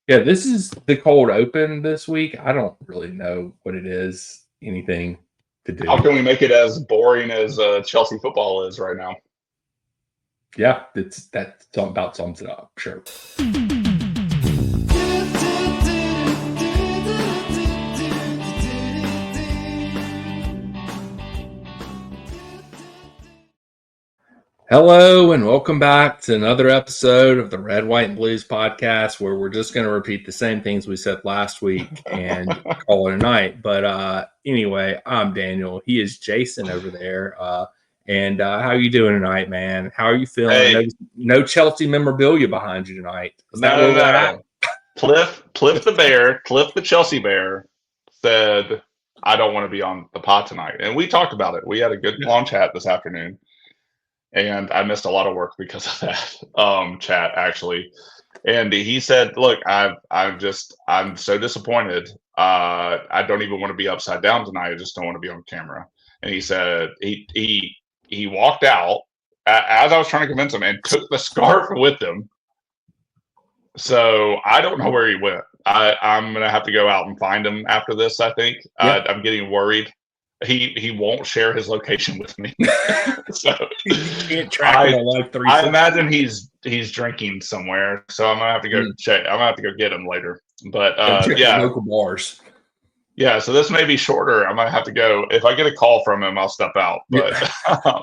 Yeah, this is the cold open this week. I don't really know what it is, anything to How do. can we make it as boring as Chelsea football is right now? Yeah, that about sums it up. Sure. Hello and welcome back to another episode of the Red, White, and Blues podcast, where we're just going to repeat the same things we said last week and call it a night. But anyway, I'm Daniel. He is Jason over there. And how are you doing tonight, man? How are you feeling? I know Hey, no Chelsea memorabilia behind you tonight. Is that no, where no, we're no. at? Cliff the Chelsea Bear said, I don't want to be on the pod tonight. And we talked about it. We had a good long chat this afternoon. And I missed a lot of work because of that chat, actually. And he said, "Look, I'm so disappointed. I don't even want to be upside down tonight. I just don't want to be on camera." And he said he walked out as I was trying to convince him and took the scarf with him. So I don't know where he went. I'm gonna have to go out and find him after this. I think Yeah. I'm getting worried. He won't share his location with me. So You can't track him on like I 360. imagine he's drinking somewhere, so I'm gonna have to go check. I'm gonna have to go get him later. But Check the yeah, local bars. yeah. So this may be shorter. I might have to go. If I get a call from him, I'll step out. But Yeah.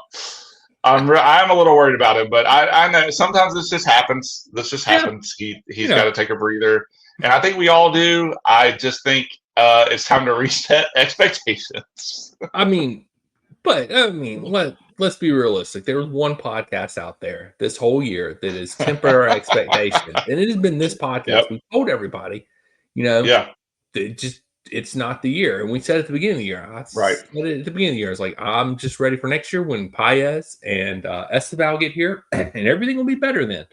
I'm a little worried about him. But I know sometimes this just happens. This just Yeah. happens. You He's got know, to take a breather, and I think we all do. I just think it's time to reset expectations. let's be realistic. There was one podcast out there this whole year that has tempered our expectations, and it has been this podcast. Yep. We told everybody, you know, Yeah. it's not the year, and we said at the beginning of the year. I Right. said it at the beginning of the year. I was like, I'm just ready for next year when Paez and Esteval get here, and everything will be better then.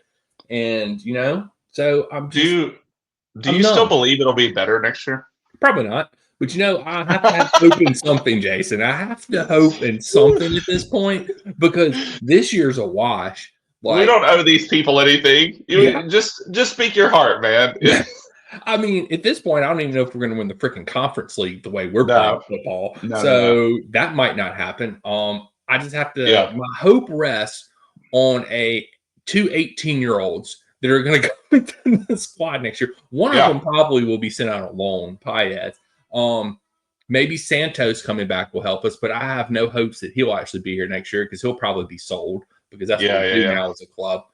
And so Do I'm you still numb. believe it'll be better next year? Probably not. But I have to have hope in something, Jason. I have to hope in something at this point because this year's a wash. We Like, don't owe these people anything. yeah. You just speak your heart, man. I mean, at this point, I don't even know if we're going to win the freaking conference league the way we're playing No, football. no. So that might not happen. I just have to. Yeah, My hope rests on two 18-year-olds that are going to go into the squad next year. One of yeah. them probably will be sent out on loan, Paez. Maybe Santos coming back will help us, but I have no hopes that he'll actually be here next year because he'll probably be sold because that's what we do Yeah. now as a club.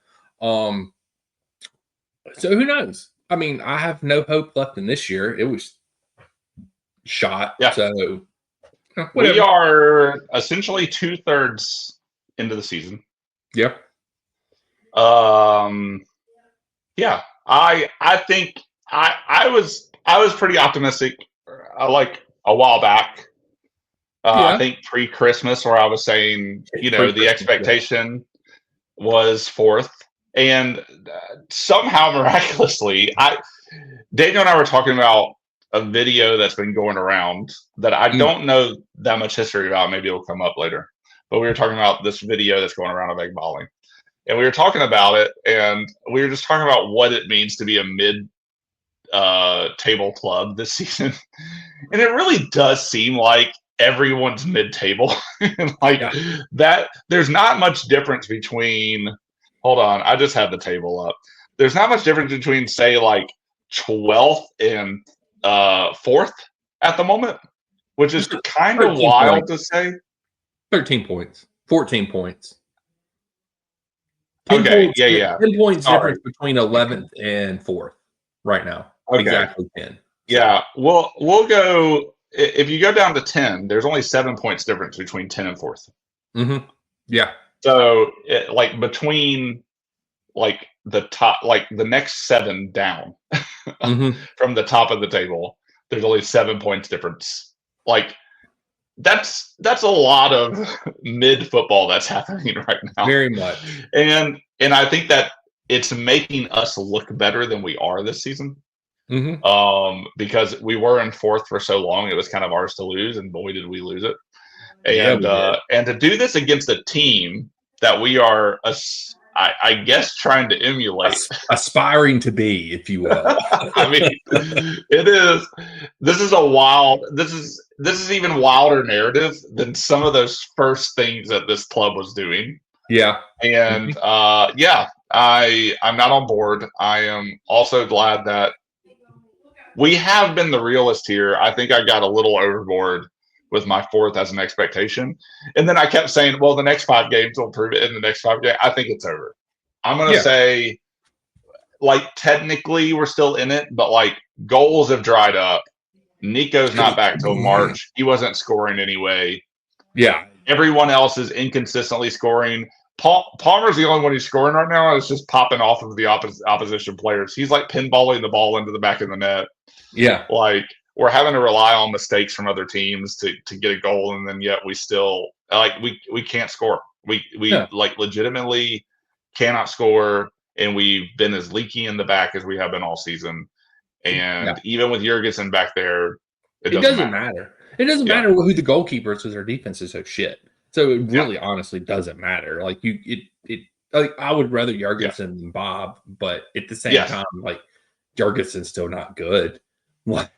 So who knows? I mean, I have no hope left in this year. It was shot. Yeah. So We whatever. are essentially 2/3 into the season. Yeah. Yeah. I think I was pretty optimistic. Like a while back. I Yeah. think pre-Christmas, where I was saying, the expectation was fourth, and somehow miraculously, Daniel and I were talking about a video that's been going around that I don't know that much history about. Maybe it'll come up later, but we were talking about this video that's going around of egg balling, and we were talking about it, and we were just talking about what it means to be a mid table club this season, and it really does seem like everyone's mid-table. Like Yeah. that there's not much difference between, hold on, I just had the table up. There's not much difference between, say, like 12th and 4th at the moment, which is kind of 13 wild points. to say. 13 points. 14 points. 10 Okay, points. yeah. 10 points Sorry. difference between 11th and 4th right now. Okay. Exactly 10. Yeah, we'll go. If you go down to 10, there's only 7 points difference between 10 and 4th. Mm-hmm. Yeah. So, like between like the top, like the next 7 down from the top of the table, there's only 7 points difference. Like that's a lot of mid football that's happening right now. Very much. And I think that it's making us look better than we are this season. Because we were in 4th for so long, it was kind of ours to lose, and boy, did we lose it. And Yeah, we did. And to do this against a team that we are I guess trying to emulate. Aspiring to be, if you will. I mean, it is. This is a wild. This is even wilder narrative than some of those first things that this club was doing. Yeah. And yeah, I'm not on board. I am also glad that we have been the realist here. I think I got a little overboard with my fourth as an expectation. And then I kept saying, well, the next 5 games will prove it in the next 5 games. I think it's over. I'm going to say, like, technically we're still in it, but like goals have dried up. Nico's not back till March. He wasn't scoring anyway. Yeah. Everyone else is inconsistently scoring. Palmer's the only one who's scoring right now. It's just popping off of the opposition players. He's like pinballing the ball into the back of the net. Yeah. Like, we're having to rely on mistakes from other teams to get a goal, and then yet we still we can't score. We like legitimately cannot score, and we've been as leaky in the back as we have been all season. And even with Jurgensen back there, it doesn't matter. It doesn't matter who the goalkeeper is because our defense is so shit. So it really honestly doesn't matter. Like like I would rather Jurgensen than Bob, but at the same time, like Jurgensen's still not good. Like,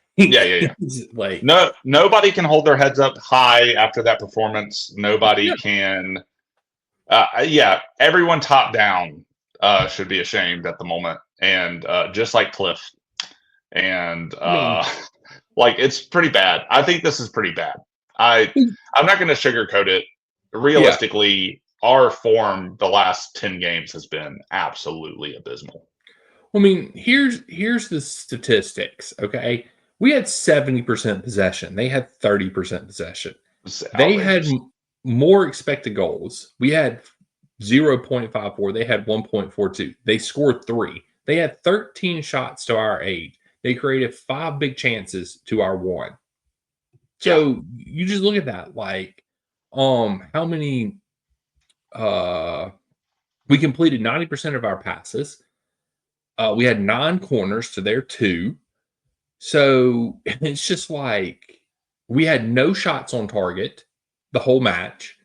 like nobody can hold their heads up high after that performance. Nobody can. Everyone top down should be ashamed at the moment, and just like Cliff, and like it's pretty bad. I think this is pretty bad. I'm not going to sugarcoat it. Realistically, our form the last 10 games has been absolutely abysmal. I mean, here's the statistics. Okay, we had 70% possession. They had 30% possession. They had more expected goals. We had 0.54. They had 1.42. They scored 3. They had 13 shots to our 8. They created 5 big chances to our 1. So you just look at that, like, how many? We completed 90% of our passes. We had 9 corners to their 2. So it's just like we had no shots on target the whole match.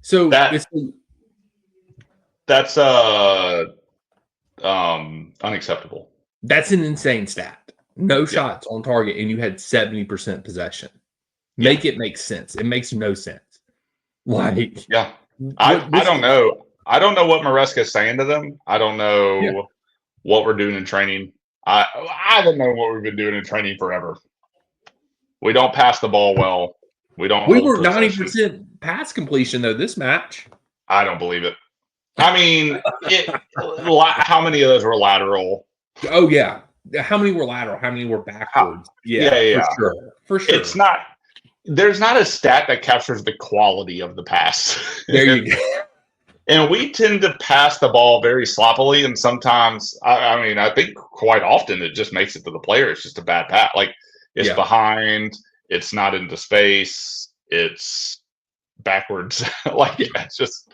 So that's unacceptable. That's an insane stat. No shots on target, and you had 70% possession. Make it make sense. It makes no sense. Like, I don't know. I don't know what Maresca's saying to them. I don't know what we're doing in training. I don't know what we've been doing in training forever. We don't pass the ball well. We were 90% pass completion though this match. I don't believe it. I mean, how many of those were lateral? Oh yeah. How many were lateral? How many were backwards? For sure. It's not. There's not a stat that captures the quality of the pass. There you go. And we tend to pass the ball very sloppily, and sometimes, I mean, I think quite often it just makes it to the player. It's just a bad pass. Like, it's behind. It's not into space. It's backwards. It's just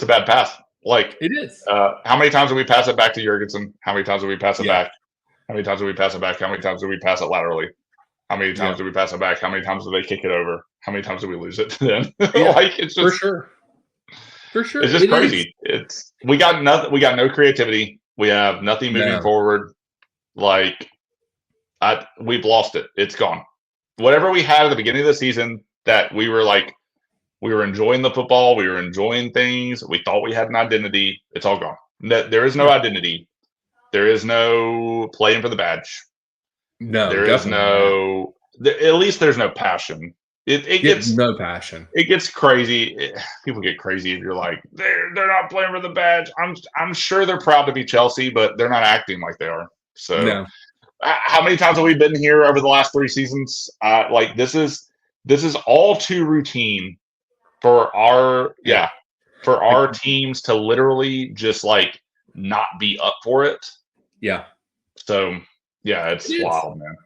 a bad pass. Like, it is. How many times do we pass it back to Jurgensen? How many times do we pass it back? How many times do we pass it back? How many times do we pass it laterally? How many times do we pass it back? How many times do they kick it over? How many times do we lose it to them? It's just for sure. It's just crazy. We got nothing. We got no creativity. We have nothing moving forward. Like, we've lost it. It's gone. Whatever we had at the beginning of the season, that we were enjoying the football. We were enjoying things. We thought we had an identity. It's all gone. There is no identity. There is no playing for the badge. No, there is no. At least there's no passion. It gets no passion. It gets crazy. People get crazy if you're like, they're not playing for the badge. I'm sure they're proud to be Chelsea, but they're not acting like they are. So, how many times have we been here over the last 3 seasons? Like, this is all too routine for our teams to literally just like not be up for it. Yeah. So it's wild, man.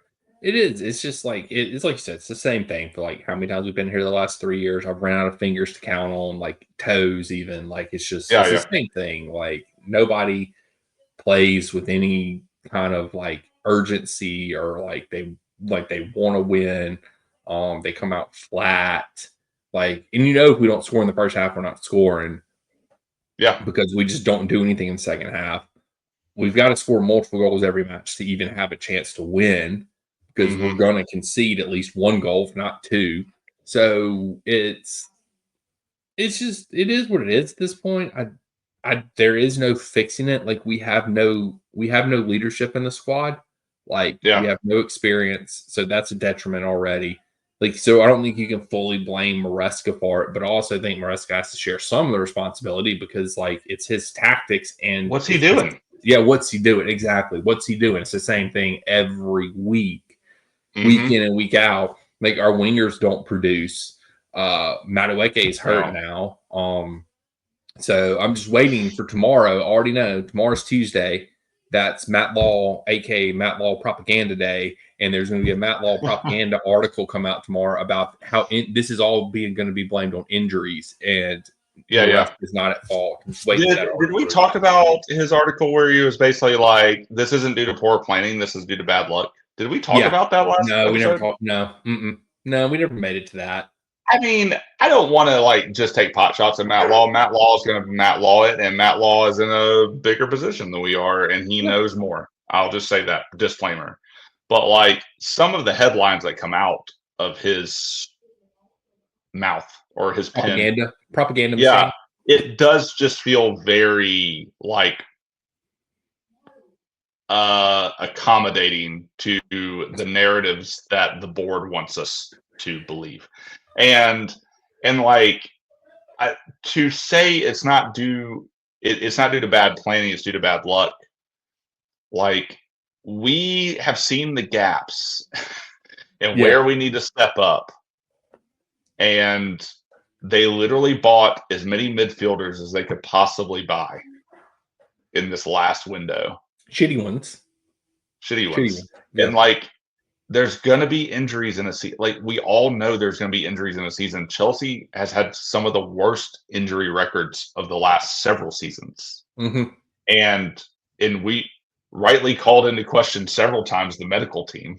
It is. It's just like it's like you said. It's the same thing for like how many times we've been here the last 3 years. I've ran out of fingers to count on, like toes, even. Like it's just the same thing. Like nobody plays with any kind of like urgency or like they want to win. They come out flat. Like, and if we don't score in the first half, we're not scoring. Yeah. because we just don't do anything in the second half. We've got to score multiple goals every match to even have a chance to win, because we're Mm-hmm. going to concede at least one goal, if not two. So it's just, it is what it is at this point. There is no fixing it. Like, we have no leadership in the squad. Like, we Yeah. have no experience, so that's a detriment already. Like, so I don't think you can fully blame Maresca for it, but I also think Maresca has to share some of the responsibility, because like, it's his tactics, and What's he it's just, doing? yeah, what's he doing? Exactly. What's he doing? It's the same thing every week, week Mm-hmm. in and week out. Like, our wingers don't produce. Madueke is hurt No. now. So I'm just waiting for tomorrow. I already know tomorrow's Tuesday. That's Matt Law, aka Matt Law Propaganda Day, and there's going to be a Matt Law propaganda article come out tomorrow about how this is all being going to be blamed on injuries, and Yeah, Maresca yeah. is not at fault. I'm just waiting for that Did article we to drop. talk about his article where he was basically like, "This isn't due to poor planning. This is due to bad luck"? Did we talk Yeah. about that last No, we never episode? talked. No. Mm-mm. No, we never made it to that. I mean, I don't want to like just take pot shots at Matt Law. Matt Law is going to Matt Law it, and Matt Law is in a bigger position than we are, and he Yeah. knows more. I'll just say that disclaimer. But like some of the headlines that come out of his mouth or his pen, Propaganda yeah, machine. it does just feel very like accommodating to the narratives that the board wants us to believe, and like to say it's not due, it's not due to bad planning, it's due to bad luck. Like we have seen the gaps and Yeah. where we need to step up, and they literally bought as many midfielders as they could possibly buy in this last window. Shitty ones. Shitty Shitty ones. ones. Yeah. And like there's going to be injuries in a season. Like we all know there's going to be injuries in a season. Chelsea has had some of the worst injury records of the last several seasons. Mm-hmm. And we rightly called into question several times the medical team,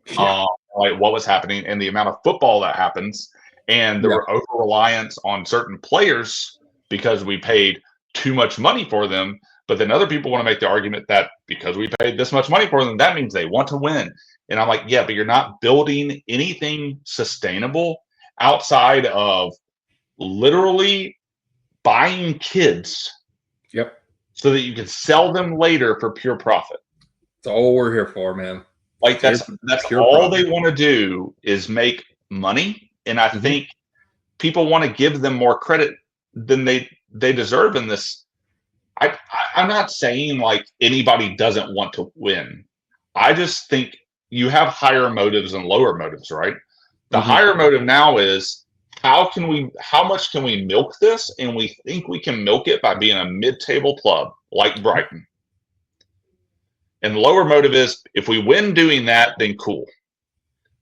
Yeah. like what was happening and the amount of football that happens, and the Yeah. over reliance on certain players because we paid too much money for them. But then other people want to make the argument that because we paid this much money for them, that means they want to win. And I'm like, yeah, but you're not building anything sustainable outside of literally buying kids Yep. so that you can sell them later for pure profit. That's all we're here for, man. Like that's Pure all profit. they want to do is make money, and I Mhm. think people want to give them more credit than they deserve in this. I'm not saying like anybody doesn't want to win. I just think you have higher motives and lower motives, right? The Mhm. higher motive now is how much can we milk this? And we think we can milk it by being a mid-table club like Brighton. And the lower motive is if we win doing that, then cool.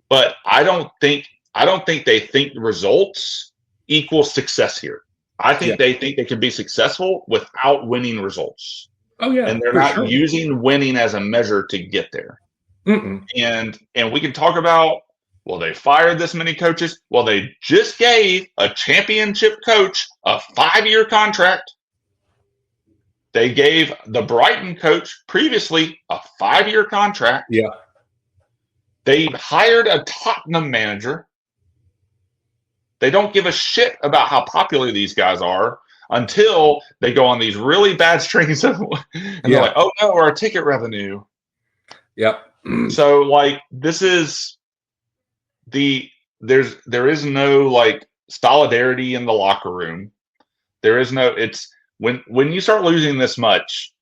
But I don't think they think results equal success here. I Yeah. think they think they can be successful without winning results. Oh yeah, And they're for not sure. using winning as a measure to get there. Mm-mm. And we can talk about, well, they fired this many coaches. Well, they just gave a championship coach a 5-year contract. They gave the Brighton coach previously a 5-year contract. Yeah. They hired a Tottenham manager. They don't give a shit about how popular these guys are until they go on these really bad strings and they're like, oh no, our ticket revenue. Yep. So like this is there is no like solidarity in the locker room. There is no it's when you start losing this much,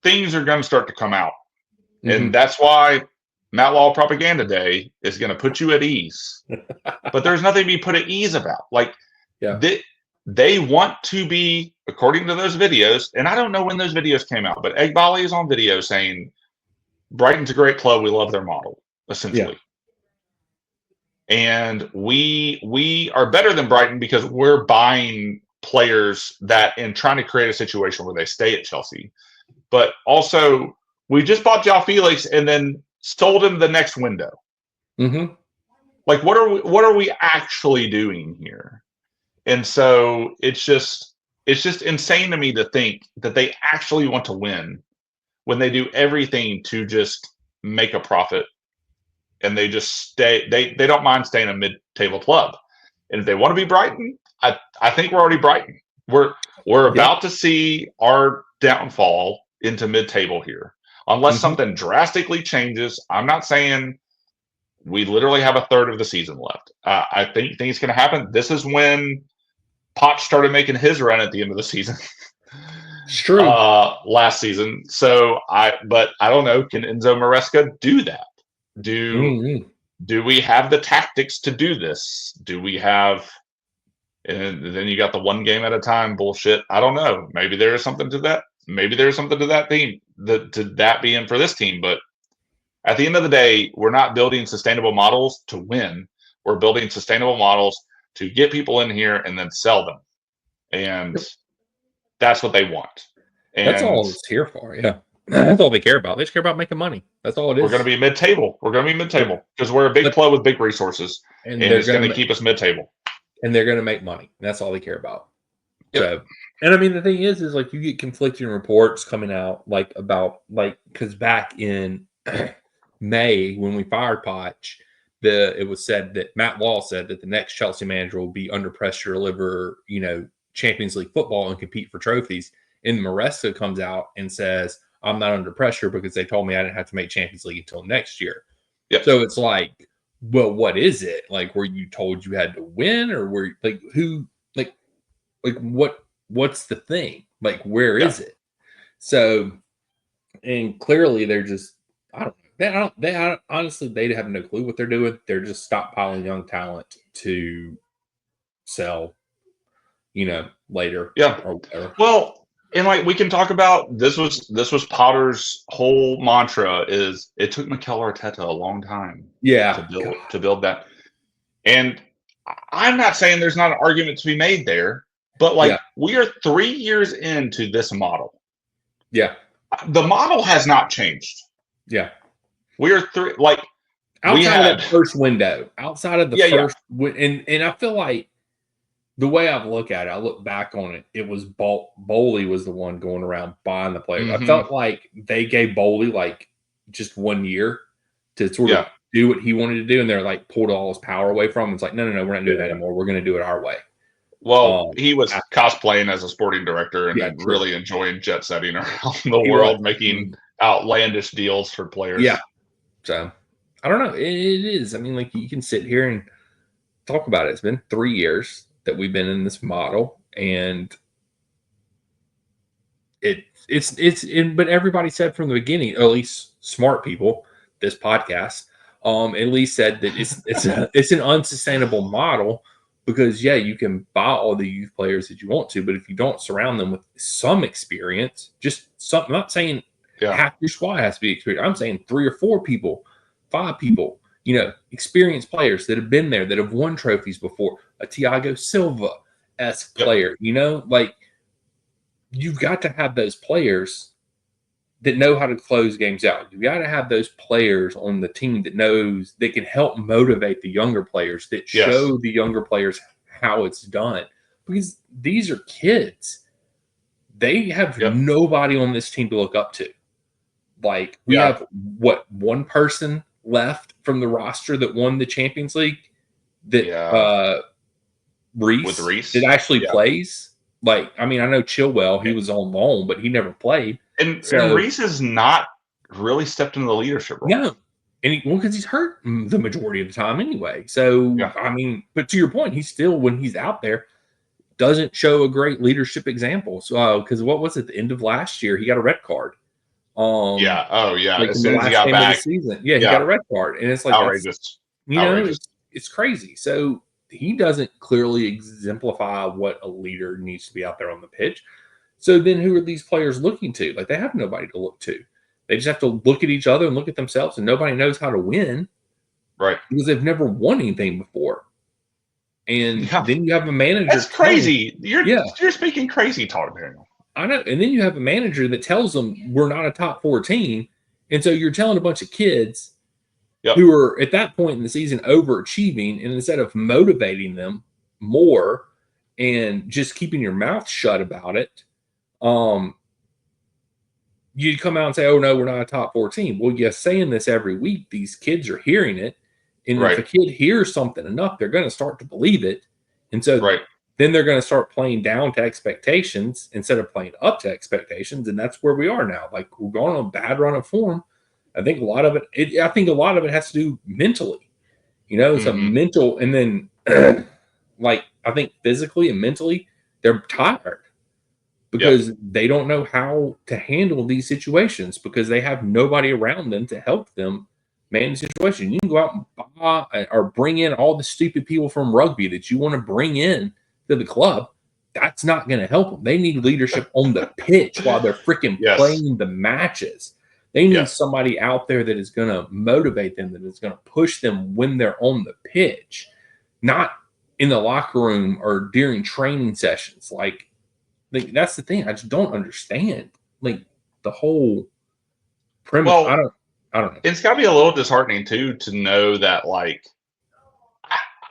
things are going to start to come out. Mm-hmm. And that's why Matt Law Propaganda Day is going to put you at ease. But there's nothing to be put at ease about. Like Yeah. they want to be, according to those videos, and I don't know when those videos came out, but Egbali is on video saying Brighton's a great club. We love their model, essentially. Yeah. And we are better than Brighton because we're buying players that and trying to create a situation where they stay at Chelsea. But also, we just bought João Felix and then sold him the next window. Mm-hmm. Like, what are we actually doing here? And so it's just it's just insane to me to think that they actually want to win when they do everything to just make a profit, and they just stay. They don't mind staying a mid-table club, and if they want to be Brighton, I think we're already Brighton. We're about to see our downfall into mid-table here, unless something drastically changes. I'm not saying we literally have a third of the season left. I think things can happen. This is when Poch started making his run at the end of the season. It's true. Last season. But I don't know. Can Enzo Maresca do that? Do we have the tactics to do this? Do we have? And then you got the one game at a time bullshit. I don't know. Maybe there is something to that. Maybe there's something to that team, to that being for this team. But at the end of the day, we're not building sustainable models to win. We're building sustainable models to get people in here and then sell them. And that's what they want. And that's all it's here for. Yeah. That's all they care about. They just care about making money. That's all it is. We're going to be mid-table. We're going to be mid-table because we're a big club with big resources, and it's going to keep us mid-table. And they're going to make money. That's all they care about. Yep. So, and I mean, the thing is like you get conflicting reports coming out because back in May when we fired Poch, it was said that Matt Law said that the next Chelsea manager will be under pressure to deliver, Champions League football and compete for trophies. And Maresca comes out and says, I'm not under pressure because they told me I didn't have to make Champions League until next year. Yep. So it's like, well, what is it? Like, were you told you had to win, or were what's the thing? Like, where is it? So, and clearly they're just, honestly, they have no clue what they're doing. They're just stockpiling young talent to sell, later. Yeah. Or whatever. Well, and we can talk about this was Potter's whole mantra is it took Mikel Arteta a long time to build that. And I'm not saying there's not an argument to be made there, but we are 3 years into this model. Yeah. The model has not changed. Yeah. We are outside of the first window. Outside of the first and I feel like the way I look at it, I look back on it, it was Bowley was the one going around buying the players. I felt like they gave Bowley just 1 year to sort of do what he wanted to do, and they're pulled all his power away from him. It's like, no, we're not doing that anymore. We're going to do it our way. Well, he was cosplaying as a sporting director and really enjoying jet setting around the world, making outlandish deals for players. Yeah. So, I don't know. It is. I mean, you can sit here and talk about it. It's been 3 years that we've been in this model, and but everybody said from the beginning, or at least smart people, this podcast, at least said that it's an unsustainable model because you can buy all the youth players that you want to, but if you don't surround them with some experience, just some, I'm not saying half your squad has to be experienced. I'm saying 3 or 4 people, 5 people, experienced players that have been there, that have won trophies before, a Thiago Silva-esque player, you've got to have those players that know how to close games out. You've got to have those players on the team that can help motivate the younger players, that show the younger players how it's done. Because these are kids. They have nobody on this team to look up to. We have, one person left from the roster that won the Champions League that Reese that actually plays. I know Chilwell, he was on loan, but he never played. And Reese has not really stepped into the leadership role. No. And because he's hurt the majority of the time anyway. So, but to your point, he still, when he's out there, doesn't show a great leadership example. So, because what was it, the end of last year, he got a red card. As soon as he got back, he got a red card, and it's outrageous. It's crazy. So he doesn't clearly exemplify what a leader needs to be out there on the pitch. So then, who are these players looking to? They have nobody to look to. They just have to look at each other and look at themselves, and nobody knows how to win, right? Because they've never won anything before. And then you have a manager. That's crazy. You're speaking crazy talk, Daniel. I know. And then you have a manager that tells them we're not a top 4 team. And so you're telling a bunch of kids who are at that point in the season overachieving, and instead of motivating them more and just keeping your mouth shut about it, you come out and say, "Oh no, we're not a top 4 team." Well, you're saying this every week. These kids are hearing it, and if Right. a kid hears something enough, they're going to start to believe it, and so Right. then they're going to start playing down to expectations instead of playing up to expectations, and that's where we are now. Like, we're going on a bad run of form. I think a lot of it. I think a lot of it has to do mentally. It's a Mm-hmm. mental, and then like I think physically and mentally, they're tired Yep. because they don't know how to handle these situations because they have nobody around them to help them manage the situation. You can go out and buy or bring in all the stupid people from rugby that you want to bring in to the club. That's not going to help them. They need leadership on the pitch while they're freaking Yes. playing the matches. They need Yeah. somebody out there that is going to motivate them, that is going to push them when they're on the pitch, not in the locker room or during training sessions. Like that's the thing. I just don't understand. Like the whole premise. I Well, don't. I don't know. it's got to be a little disheartening too to know that like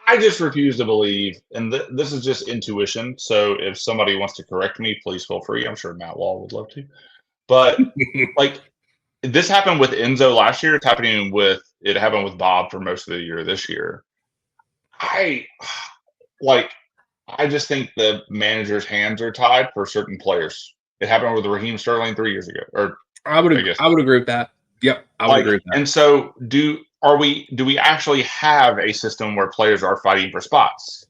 I just refuse to believe, and this is just intuition. So if somebody wants to correct me, please feel free. I'm sure Matt Law would love to. But like this happened with Enzo last year. It happened with Bob for most of the year this year. I like I just think the manager's hands are tied for certain players. It happened with Raheem Sterling 3 years ago, or I would. I guess I would agree with that. Yep, I would agree like, with that. and so do we actually have a system where players are fighting for spots?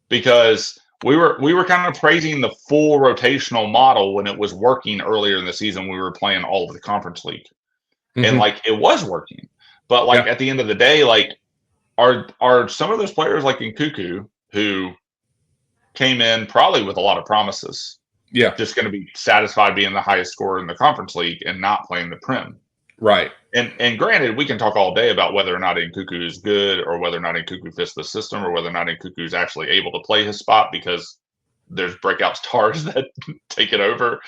Because we were kind of praising the full rotational model when it was working earlier in the season. We were playing all of the conference league, and Mm-hmm. like it was working. But like Yeah. at the end of the day, like are some of those players like in Cuckoo who came in probably with a lot of promises, Yeah. just going to be satisfied being the highest scorer in the conference league and not playing the Prim? Right. And granted, we can talk all day about whether or not Nkuku is good, or whether or not Nkuku fits the system, or whether or not Nkuku is actually able to play his spot because there's breakout stars that take it over.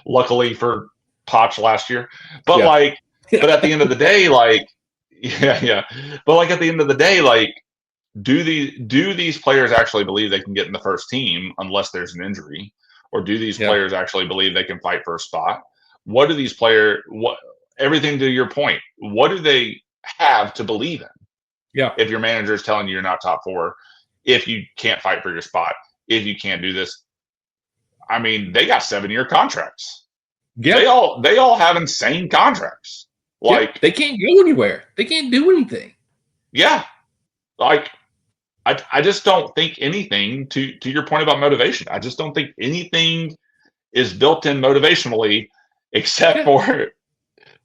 Luckily for Potch last year, but Yeah. like, but at the end of the day, like, yeah. But like at the end of the day, like, do these players actually believe they can get in the first team unless there's an injury, or do these Yeah. players actually believe they can fight for a spot? What do these players? What everything to your point? What do they have to believe in? Yeah. If your manager is telling you you're not top 4, if you can't fight for your spot, if you can't do this, I mean, they got 7-year contracts. Yeah. They all have insane contracts. Yeah. Like, They can't go anywhere. They can't do anything. yeah, like I just don't think anything to your point about motivation. I just don't think anything is built in motivationally except Yeah. for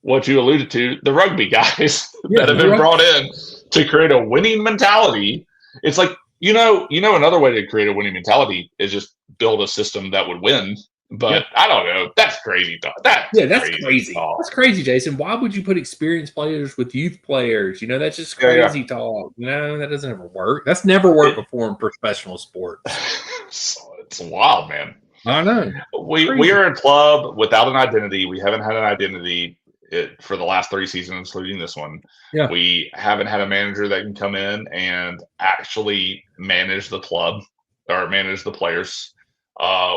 what you alluded to, the rugby guys Yeah. that have The been brought rugby. in to create a winning mentality. It's like, another way to create a winning mentality is just build a system that would win. Yeah. But I don't know. That's crazy talk. That's Yeah, that's crazy crazy. talk. That's crazy, Jason. Why would you put experienced players with youth players? That's just Yeah. crazy talk. That doesn't ever work. That's never worked It, before in professional sports. it's wild, man. I know. We Crazy. are a club without an identity. We haven't had an identity for the last 3 seasons, including this one. Yeah. We haven't had a manager that can come in and actually manage the club or manage the players.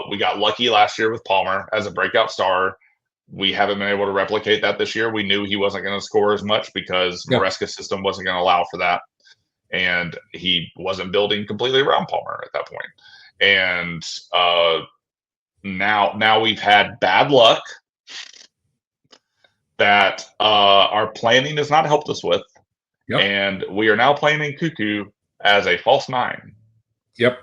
We got lucky last year with Palmer as a breakout star. We haven't been able to replicate that this year. We knew he wasn't going to score as much because Yeah. Maresca's system wasn't going to allow for that. And he wasn't building completely around Palmer at that point. And now we've had bad luck that our planning has not helped us with, Yep. and we are now playing in Cuckoo as a false 9. Yep.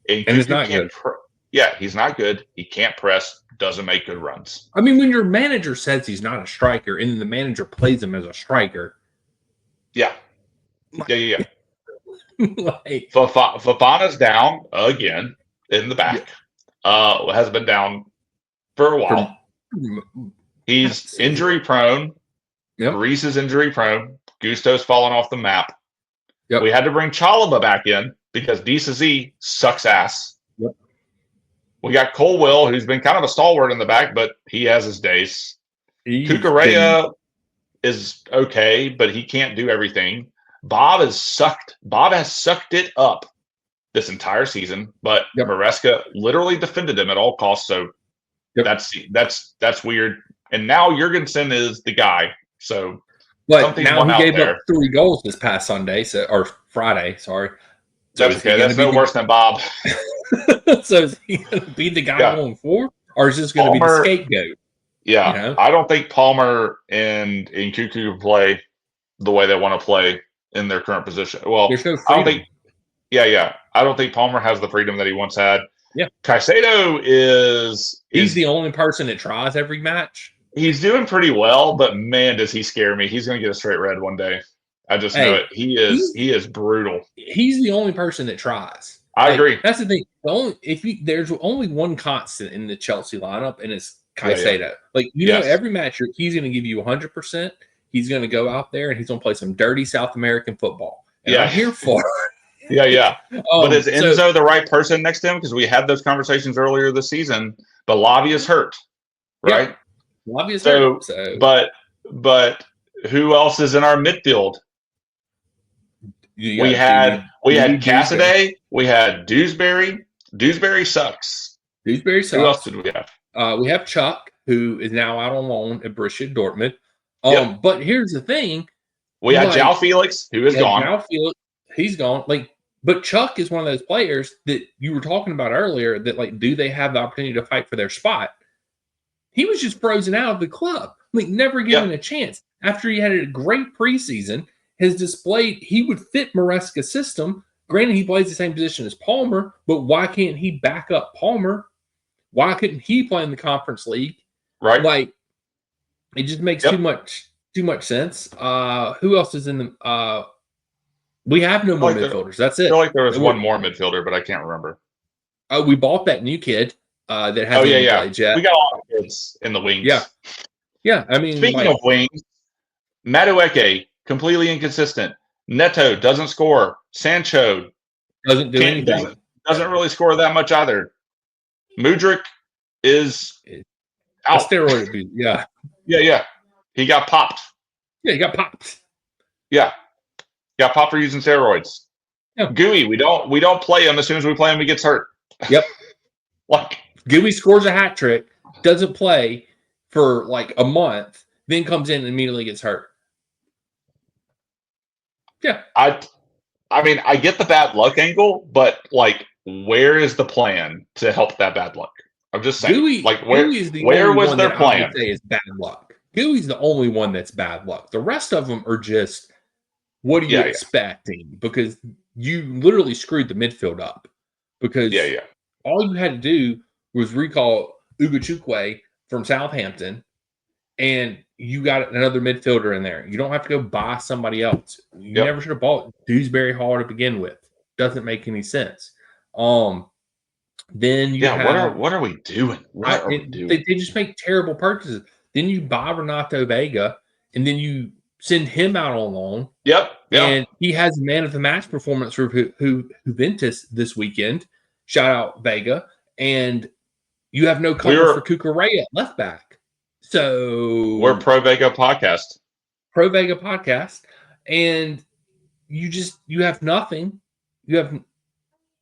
And And it's Cuckoo not can't. good. Yeah, he's not good. He can't press. Doesn't make good runs. I mean, when your manager says he's not a striker and then the manager plays him as a striker. Yeah. Like, Fafana's down again in the back. Has been down for a while. He's injury prone. Yep. Reese is injury prone. Gusto's fallen off the map. Yep. We had to bring Chalaba back in because DCZ sucks ass. Yep. We got Colwell, who's been kind of a stalwart in the back, but he has his days. Kukurea is okay, but he can't do everything. Bob has sucked it up this entire season, but Yep. Maresca literally defended him at all costs. So Yep. that's weird. And now Jurgensen is the guy. So But something's now won he out gave there. up 3 goals this past Sunday, or Friday, sorry. So That's okay. That's no worse than Bob. So is he going to be the guy going forward, or is this going to be the scapegoat? Yeah, you know? I don't think Palmer and Nkuku play the way they want to play in their current position. Well, There's no freedom. I don't think. Yeah. I don't think Palmer has the freedom that he once had. Yeah, Caicedo he's the only person that tries every match. He's doing pretty well, but man, does he scare me. He's going to get a straight red one day. I just know it. He is brutal. He's the only person that tries. I agree. That's the thing. There's only one constant in the Chelsea lineup, and it's Caicedo. Every match he's going to give you 100%. He's going to go out there and he's going to play some dirty South American football. And I'm here for it. Yeah. But is Enzo the right person next to him? Because we had those conversations earlier this season. But Lavia's hurt, right? Yeah, Lavia's hurt. So. But who else is in our midfield? We had Cassidy. We had Dewsbury. Dewsbury sucks. Who else did we have? We have Chuck, who is now out on loan at Borussia Dortmund. But here's the thing. We had João Felix, who is gone. João Felix, he's gone. But Chuck is one of those players that you were talking about earlier that, do they have the opportunity to fight for their spot? He was just frozen out of the club. Never given a chance. After he had a great preseason, has displayed he would fit Maresca's system. Granted, he plays the same position as Palmer, but why can't he back up Palmer? Why couldn't he play in the Conference League? Right. It just makes too much sense. Who else is in the we have no more midfielders. That's it. I feel like there was one more midfielder, but I can't remember. We bought that new kid that hasn't played yet. We got a lot of kids in the wings. Yeah. I mean, speaking of wings, Madueke, completely inconsistent. Neto doesn't score. Sancho doesn't do anything. Doesn't really score that much either. Mudryk is out. Steroid abuse. Yeah. He got popped. Yeah, he got popped. Yeah. Got popped for using steroids. Yeah. Gooey, we don't play him. As soon as we play him, he gets hurt. Yep. Gooey scores a hat trick, doesn't play for a month, then comes in and immediately gets hurt. Yeah. I mean, I get the bad luck angle, but where is the plan to help that bad luck? I'm just saying. Where was their plan? I would say is bad luck. Gooey's the only one that's bad luck. The rest of them are just, what are you expecting? Because you literally screwed the midfield up. Because all you had to do was recall Ugochukwu from Southampton, and you got another midfielder in there. You don't have to go buy somebody else. You never should have bought Dewsbury Hall to begin with. Doesn't make any sense. Then you what are we doing? They just make terrible purchases. Then you buy Renato Vega, and then you send him out on loan. Yep. And he has a man of the match performance for Juventus this weekend. Shout out Vega. And you have no cover for Cucurella at left back. So we're Pro Vega podcast. And you have nothing. You have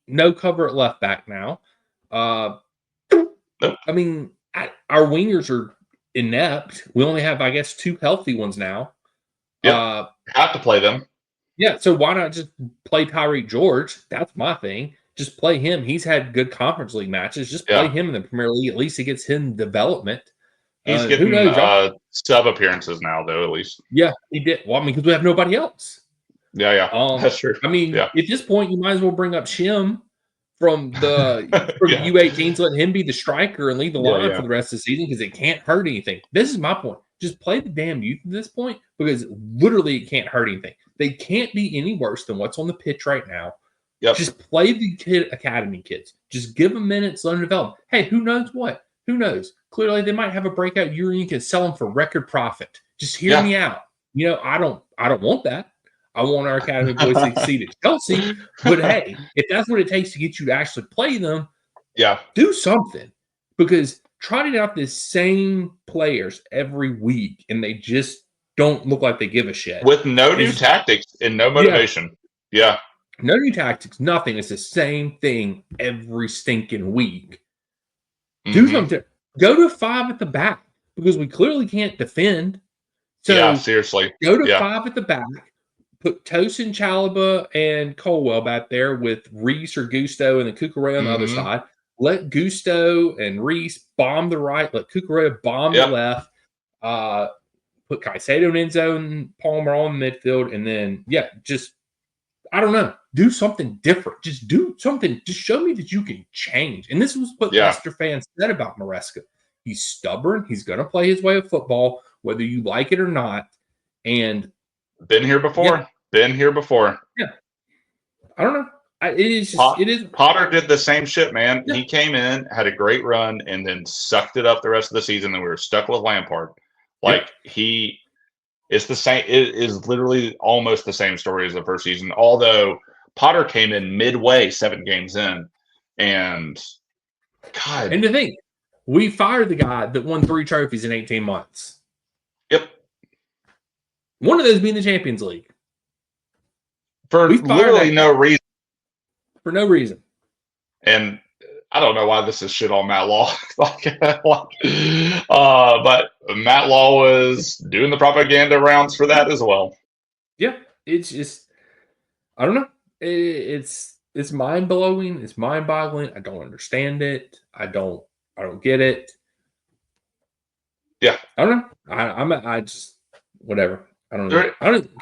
no cover at left back now. Nope. I mean, our wingers are inept. We only have, I guess, 2 healthy ones now. Have to play them. Yeah, so why not just play Tyreek George? That's my thing. Just play him. He's had good Conference League matches. Just play him in the Premier League. At least he gets him development. He's getting sub appearances now, though, at least. Yeah, he did. Well, I mean, because we have nobody else. Yeah. That's true. I mean, at this point, you might as well bring up Shim from the U18s, let him be the striker and lead the line for the rest of the season because it can't hurt anything. This is my point. Just play the damn youth at this point because literally it can't hurt anything. They can't be any worse than what's on the pitch right now. Yep. Just play the academy kids. Just give them minutes, let them develop. Hey, who knows what? Who knows? Clearly, they might have a breakout year and you can sell them for record profit. Just hear me out. I don't want that. I want our academy boys to succeed at Chelsea. But hey, if that's what it takes to get you to actually play them, do something. Because trotting out the same players every week and they just don't look like they give a shit. With no new tactics and no motivation. Yeah. No new tactics, nothing. It's the same thing every stinking week. Do Mm-hmm. something. Go to 5 at the back because we clearly can't defend. Yeah, So seriously. go to Yeah. 5 at the back. Put Tosin, Chalaba, and Colwell back there with Reese or Gusto and then Cucurella on the other Mm-hmm. side. Let Gusto and Reese bomb the right. Let Cucurella bomb the Yep. left. Put Caicedo and Enzo and Palmer on midfield. And then, just, I don't know, do something different. Just do something. Just show me that you can change. And this was what Yeah. Leicester fans said about Maresca. He's stubborn. He's going to play his way of football, whether you like it or not. And been here before. Yeah. Been here before. Yeah. I don't know. It is. Potter did the same shit, man. Yeah. He came in, had a great run, and then sucked it up the rest of the season, and we were stuck with Lampard. Like it's the same. It is literally almost the same story as the first season. Although Potter came in midway, 7 games in, and God. And to think, we fired the guy that won 3 trophies in 18 months. Yep. One of those being the Champions League. For literally no reason. For no reason. And I don't know why this is shit on Matt Law. But Matt Law was doing the propaganda rounds for that as well. Yeah. It's just, I don't know. It's mind blowing. It's mind boggling. I don't understand it. I don't get it. Yeah. I don't know. I just, whatever. I don't know.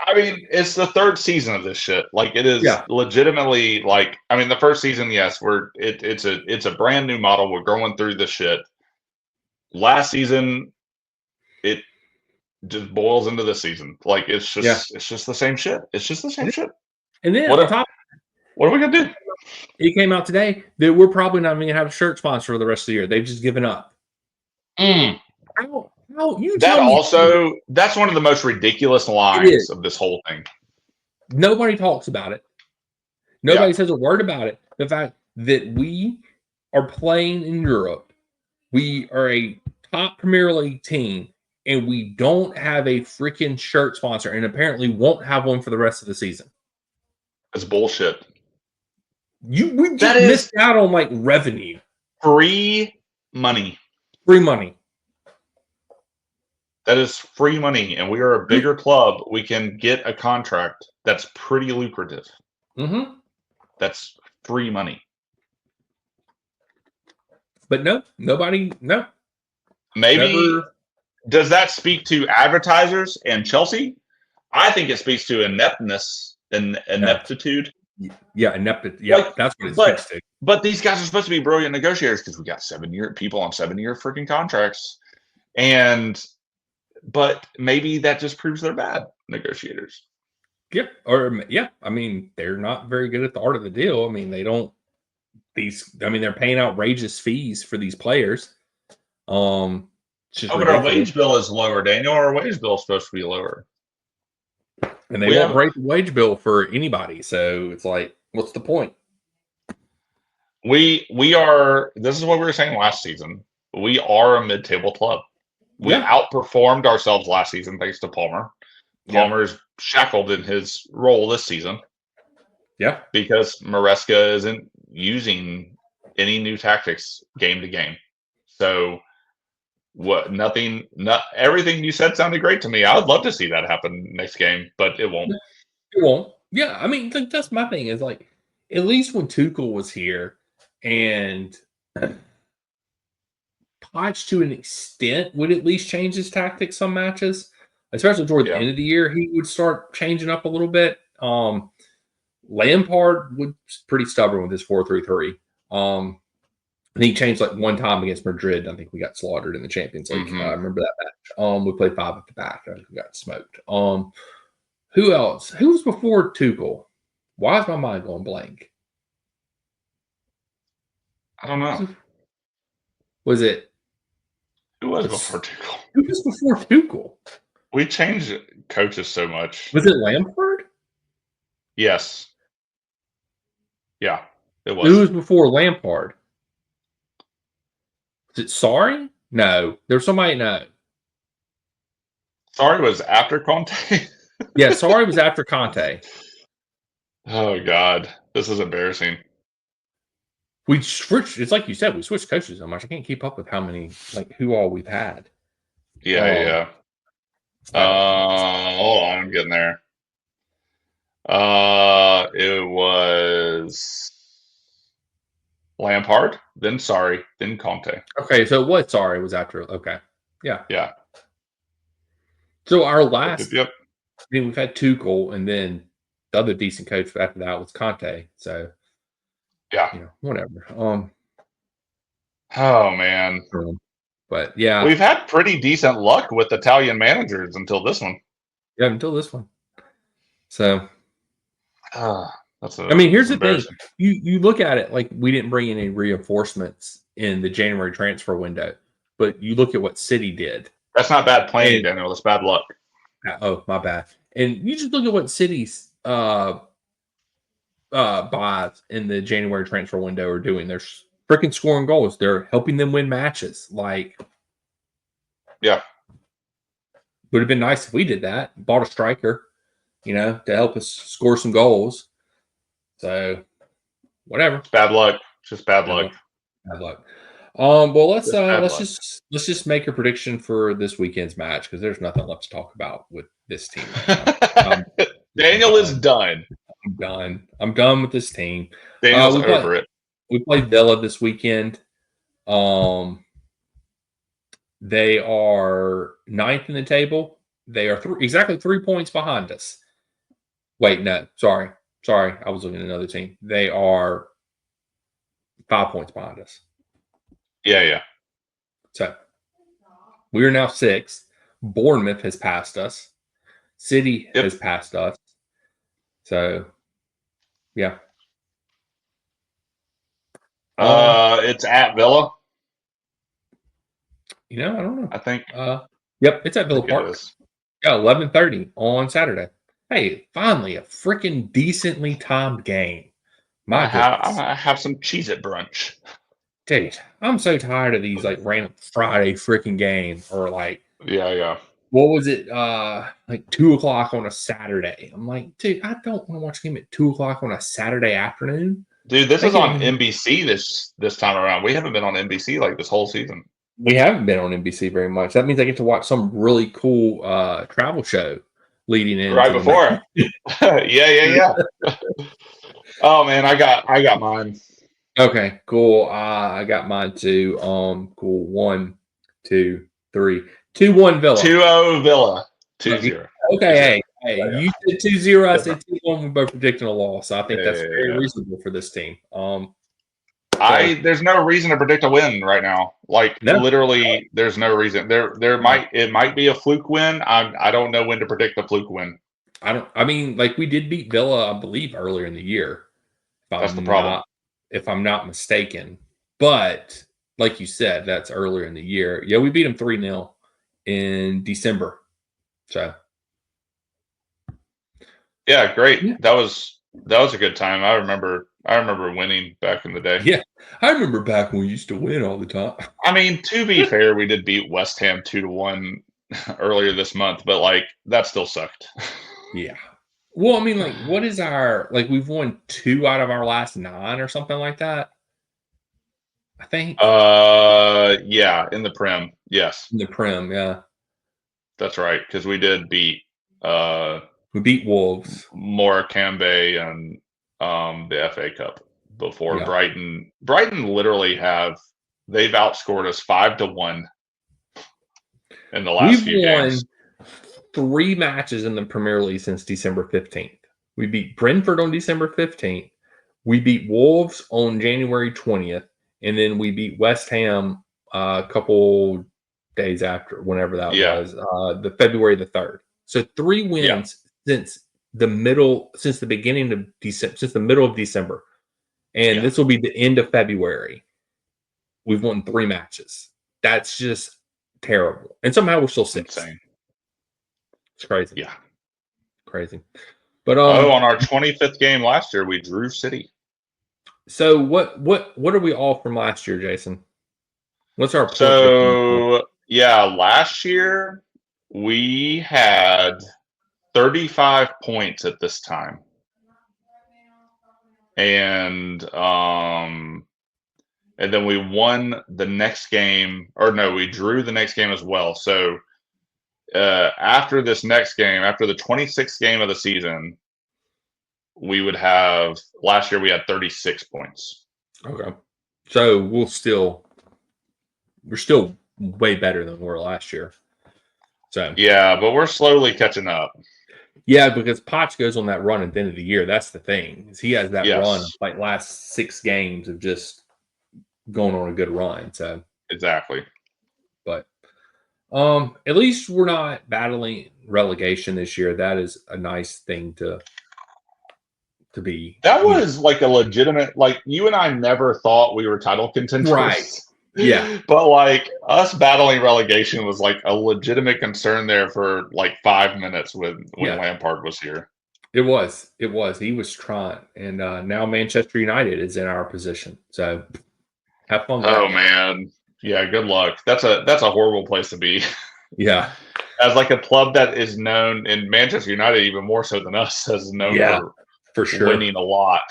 I mean, it's the 3rd season of this shit. Like, it is legitimately like. I mean, the first season, yes, it's a brand new model. We're going through the shit. Last season, it just boils into this season. Like, it's just the same shit. It's just the same shit. And then what are we gonna do? It came out today that we're probably not even gonna have a shirt sponsor for the rest of the year. They've just given up. That's one of the most ridiculous lines of this whole thing. Nobody talks about it. Nobody says a word about it. The fact that we are playing in Europe, we are a top Premier League team, and we don't have a freaking shirt sponsor, and apparently won't have one for the rest of the season. That's bullshit. We just missed out on like revenue. Free money. Free money. That is free money, and we are a bigger club. We can get a contract that's pretty lucrative. Mm-hmm. That's free money. But no, nobody, no. Maybe, does that speak to advertisers and Chelsea? I think it speaks to ineptness and ineptitude. Yeah, ineptitude. Yeah, that's what it speaks to. But these guys are supposed to be brilliant negotiators because we got 7-year people on 7-year freaking contracts. But maybe that just proves they're bad negotiators. Yeah. I mean, they're not very good at the art of the deal. I mean, they're paying outrageous fees for these players. But our wage bill is lower, Daniel. Our wage bill is supposed to be lower. And they won't break the wage bill for anybody. So it's like, what's the point? We are, this is what we were saying last season. We are a mid-table club. We outperformed ourselves last season thanks to Palmer. Palmer's shackled in his role this season. Yeah. Because Maresca isn't using any new tactics game to game. So everything you said sounded great to me. I would love to see that happen next game, but it won't. It won't. Yeah, I mean, that's my thing is like, at least when Tuchel was here and Poch to an extent would at least change his tactics some matches, especially toward the end of the year. He would start changing up a little bit. Lampard was pretty stubborn with his 4-3-3. And he changed like one time against Madrid. I think we got slaughtered in the Champions League. I remember that match. We played 5 at the back. I think we got smoked. Who else? Who was before Tuchel? Why is my mind going blank? I don't know. Was it? Who was before Tuchel? Who was before Tuchel? We changed coaches so much. Was it Lampard? Yes. Yeah, it was. Who was before Lampard? Is it Sarri? No. There's somebody, no. Sarri was after Conte? Yeah, Sarri was after Conte. Oh God, this is embarrassing. We switched. It's like you said, we switched coaches so much. I can't keep up with how many, like, who all we've had. Yeah, yeah. So Hold on, I'm getting there. It was Lampard, then Sorry, then Conte. okay, so what? Sorry, was after. Okay, yeah. Yeah. So our Yep, yep, last, yep. I mean, we've had Tuchel, and then the other decent coach after that was Conte. So Yeah. whatever. Oh man. But yeah, We've had pretty decent luck with Italian managers until this one. yeah, until this one. So That's I mean, here's the thing: embarrassing. you look at it like we didn't bring any reinforcements in the January transfer window, but you look at what City did. That's not bad playing, And Daniel. That's bad luck. oh, my bad. And you just look at what City's buys in the January transfer window are doing. They're freaking scoring goals. They're helping them win matches. Like, Yeah. would have been nice if we did that. Bought a striker, to help us score some goals. So, whatever. It's bad luck. It's just bad Bad luck. luck. Bad luck. Well, let's Just bad luck. let's just make a prediction for this weekend's match because there's nothing left to talk about with this team right now. Daniel is done. I'm done. I'm done with this team. Daniel's over it. We played Villa this weekend. They are ninth in the table. They are exactly 3 points behind us. Wait, no, sorry. I was looking at another team. They are 5 points behind us. Yeah, yeah. So we are now sixth. Bournemouth has passed us. City has passed us. So, yeah. It's at Villa. I don't know. I think. Yep, it's at Villa Park. It Yeah, 11:30 on Saturday. Hey, finally a freaking decently timed game. My goodness. I have some cheese at brunch. Dude, I'm so tired of these like random Friday freaking games or like Yeah. what was it? Like 2 o'clock on a Saturday. I'm like, dude, I don't want to watch a game at 2 o'clock on a Saturday afternoon. Dude, this is on NBC this time around. We haven't been on NBC like this whole season. We haven't been on NBC very much. That means I get to watch some really cool travel show leading in right before. Yeah. Oh man, I got mine. Okay, cool. I got mine too. Cool. 1, 2, 3. 2-1 Villa. 2-0 Villa. 2-0. Okay, hey, you said 2-0. I said 2-1. We're both predicting a loss. I think that's very reasonable for this team. There's no reason to predict a win right now. Like literally, there's no reason. It might be a fluke win. I don't know when to predict a fluke win. I mean, like we did beat Villa, I believe, earlier in the year. That's the problem. If I'm not mistaken. But like you said, that's earlier in the year. Yeah, we beat them 3-0 in December. So yeah, great. Yeah. That was a good time. I remember winning back in the day. Yeah, I remember back when we used to win all the time. I mean, to be fair, we did beat West Ham 2-1 earlier this month, but like that still sucked. Yeah. Well, I mean, like, what is we've won 2 out of our last 9 or something like that. I think. Yeah, in the Prem, yes. In the Prem, yeah. That's right, because we did beat. We beat Wolves, Morecambe, and the FA Cup before. Brighton literally they've outscored us 5-1 in the last few games. 3 matches in the Premier League since December 15th. We beat Brentford on December 15th. We beat Wolves on January 20th. And then we beat West Ham a couple days after, whenever that was, the February the 3rd. So 3 wins since the middle of December. And this will be the end of February. We've won 3 matches. That's just terrible. And somehow we're still 6th. Insane. It's crazy. Yeah. Crazy. But on our 25th game last year, we drew City. So what are we all from last year, Jason? What's our point? So last year we had 35 points at this time. and then we won the next game, or no, we drew the next game as well. So after this next game, after the 26th game of the season, we would have, last year we had 36 points. Okay. So we're still way better than we were last year. So yeah, but we're slowly catching up. Yeah, because Potts goes on that run at the end of the year. That's the thing. Is he has that run of like last 6 games of just going on a good run. So exactly. But at least we're not battling relegation this year. That is a nice thing to be. That was like a legitimate, like, you and I never thought we were title contenders. Right. Yeah. But like us battling relegation was like a legitimate concern there for like 5 minutes when Lampard was here. It was. He was trying. And now Manchester United is in our position. So have fun. Oh man. Yeah, good luck. That's a horrible place to be. Yeah. As like a club that is known in Manchester United even more so than us, as known for sure winning a lot,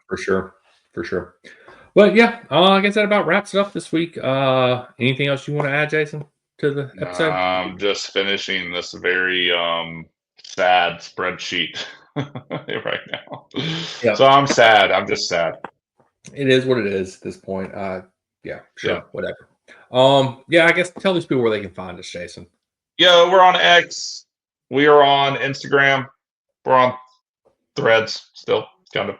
For sure. But yeah, I guess that about wraps it up this week. Anything else you want to add, Jason, to the episode? I'm just finishing this very sad spreadsheet right now. Yep. So I'm sad. I'm just sad. It is what it is at this point. Yeah, sure, whatever. Yeah, I guess tell these people where they can find us, Jason. Yeah, we're on X. We are on Instagram. We're on Threads still, kind of.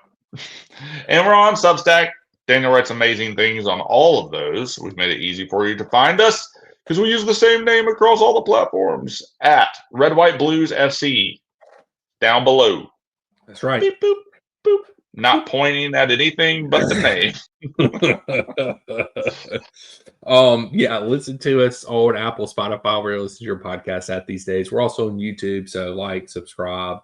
And we're on Substack. Daniel writes amazing things on all of those. We've made it easy for you to find us because we use the same name across all the platforms at Red White Blues FC down below. That's right. Beep, boop, boop. Not pointing at anything but the name. Yeah, listen to us on Apple, Spotify, where you listen to your podcast at these days. We're also on YouTube, so like, subscribe,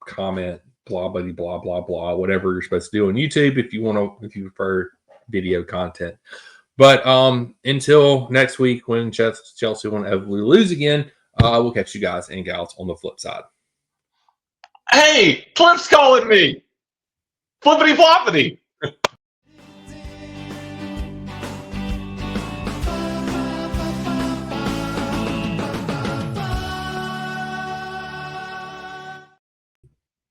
comment, blah blah blah blah blah, whatever you're supposed to do on YouTube if you prefer video content. But until next week when Chelsea will inevitably lose again, we'll catch you guys and gals on the flip side. Hey, Cliff's calling me. Flippity floppity.